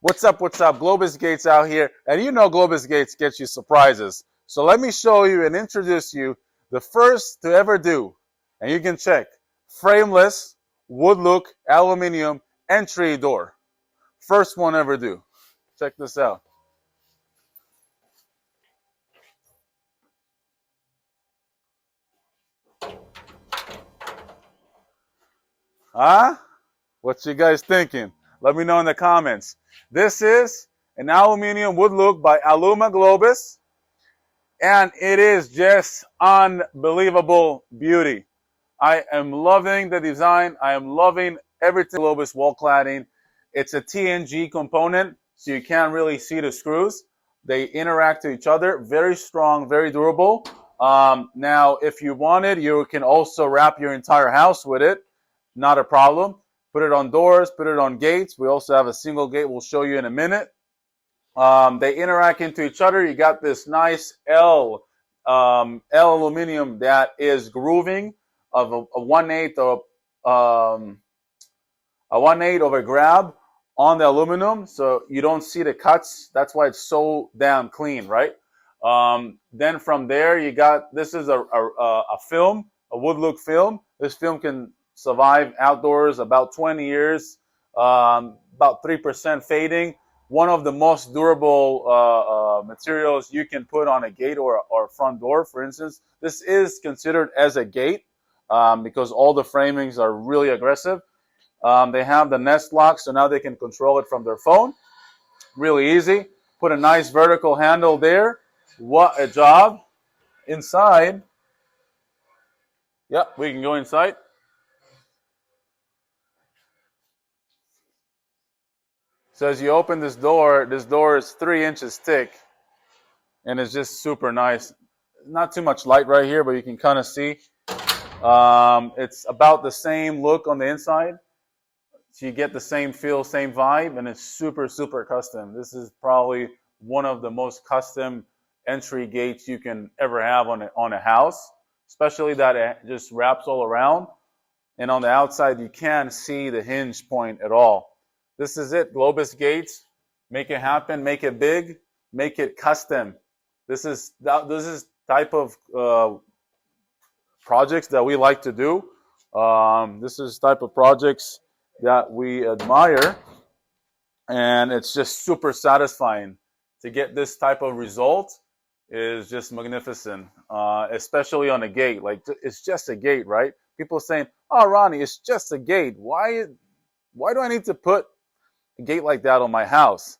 What's up? What's up? Globus Gates out here. And you know Globus Gates gets you surprises. So let me show you and introduce you the first to ever do, and you can check, frameless, wood look, aluminum entry door. First one ever do. Check this out. Huh? What you guys thinking? Let me know in the comments. This is an aluminum wood look by Aluma Globus, and it is just unbelievable beauty. I am loving the design. I am loving everything Globus wall cladding. It's a TNG component, so you can't really see the screws. They interact to each other. Very strong, very durable. Now, if you wanted, you can also wrap your entire house with it. Not a problem. Put it on doors, put it on gates. We also have a single gate we'll show you in a minute. They interact into each other. You got this nice L aluminum that is grooving of a 1/8 of a 1/8 of a grab on the aluminum, so you don't see the cuts. That's why it's so damn clean, right? Then from there, you got, this is a film, a wood look film. This film can survive outdoors about 20 years, about 3% fading. One of the most durable materials you can put on a gate or a front door, for instance. This is considered as a gate because all the framings are really aggressive. They have the Nest lock, so now they can control it from their phone. Really easy. Put a nice vertical handle there. What a job. Inside. Yep, we can go inside. So as you open this door is 3 inches thick, and it's just super nice. Not too much light right here, but you can kind of see. It's about the same look on the inside. So you get the same feel, same vibe, and it's super, super custom. This is probably one of the most custom entry gates you can ever have on a house, especially that it just wraps all around. And on the outside, you can't see the hinge point at all. This is it, Globus Gates. Make it happen, make it big, make it custom. This is type of projects that we like to do. This is type of projects that we admire, and it's just super satisfying to get this type of result. Is just magnificent, especially on a gate. Like, it's just a gate, right? People are saying, "Oh, Ronnie, it's just a gate. Why do I need to put a gate like that on my house?"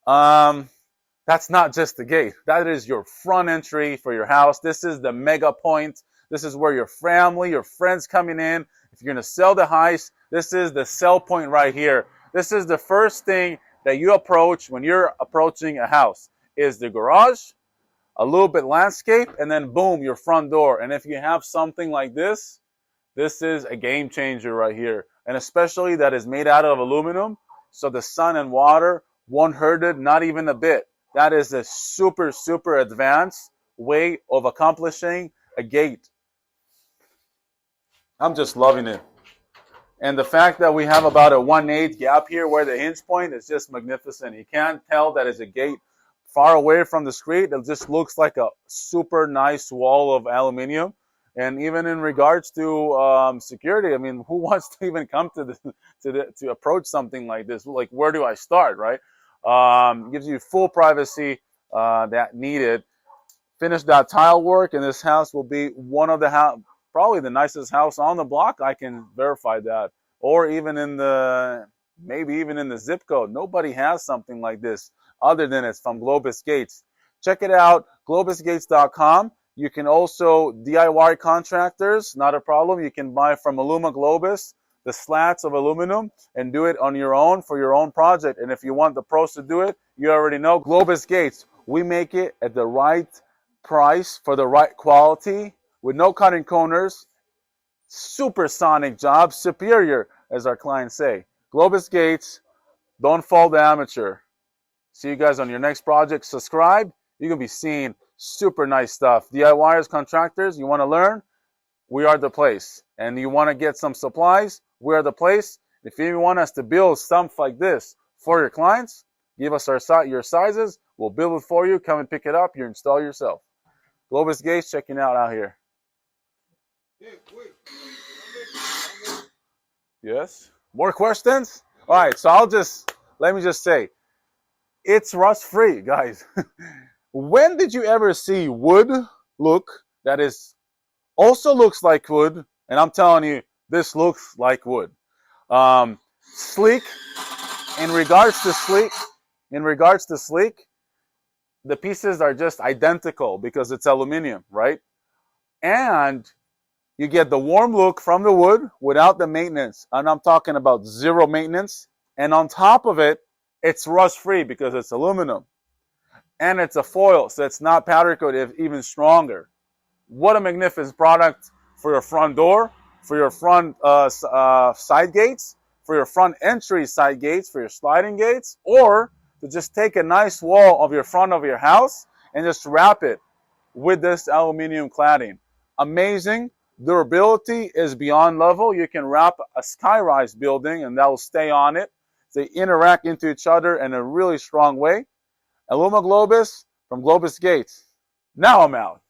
That's not just the gate. That is your front entry for your house. This is the mega point. This is where your family, your friends coming in. If you're going to sell the house, this is the sell point right here. This is the first thing that you approach when you're approaching a house, is the garage, a little bit landscape, and then boom, your front door. And if you have something like this is a game changer right here. And especially that is made out of aluminum, so the sun and water won't hurt it, not even a bit. That is a super, super advanced way of accomplishing a gate. I'm just loving it. And the fact that we have about a 1/8 gap here where the hinge point is just magnificent. You can't tell that it's a gate far away from the street. It just looks like a super nice wall of aluminum. And even in regards to security, I mean, who wants to even come to approach something like this? Like, where do I start, right? Gives you full privacy that needed. Finish that tile work, and this house will be one of the probably the nicest house on the block. I can verify that. Or even maybe even in the zip code. Nobody has something like this other than it's from Globus Gates. Check it out, globusgates.com. You can also DIY contractors, not a problem. You can buy from Aluma Globus the slats of aluminum and do it on your own for your own project. And if you want the pros to do it, you already know Globus Gates. We make it at the right price for the right quality with no cutting corners. Supersonic job, superior, as our clients say. Globus Gates, don't fall the amateur. See you guys on your next project. Subscribe. You're going to be seeing super nice stuff. DIYers, contractors, you want to learn? We are the place. And you want to get some supplies? We are the place. If you want us to build stuff like this for your clients, Give us your sizes. We'll build it for you. Come and pick it up. You install yourself. Globus Gates checking out here. Yes? More questions? All right, so let me just say, it's rust-free, guys. When did you ever see wood that also looks like wood, and I'm telling you, this looks like wood. Sleek, in regards to sleek, the pieces are just identical because it's aluminum, right? And you get the warm look from the wood without the maintenance. And I'm talking about zero maintenance. And on top of it, it's rust-free because it's aluminum. And it's a foil, so it's not powder coated, even stronger. What a magnificent product for your front door, for your front side gates, for your front entry side gates, for your sliding gates, or to just take a nice wall of your front of your house and just wrap it with this aluminum cladding. Amazing. Durability is beyond level. You can wrap a skyrise building and that will stay on it. They interact into each other in a really strong way. Illuma Globus from Globus Gates. Now I'm out.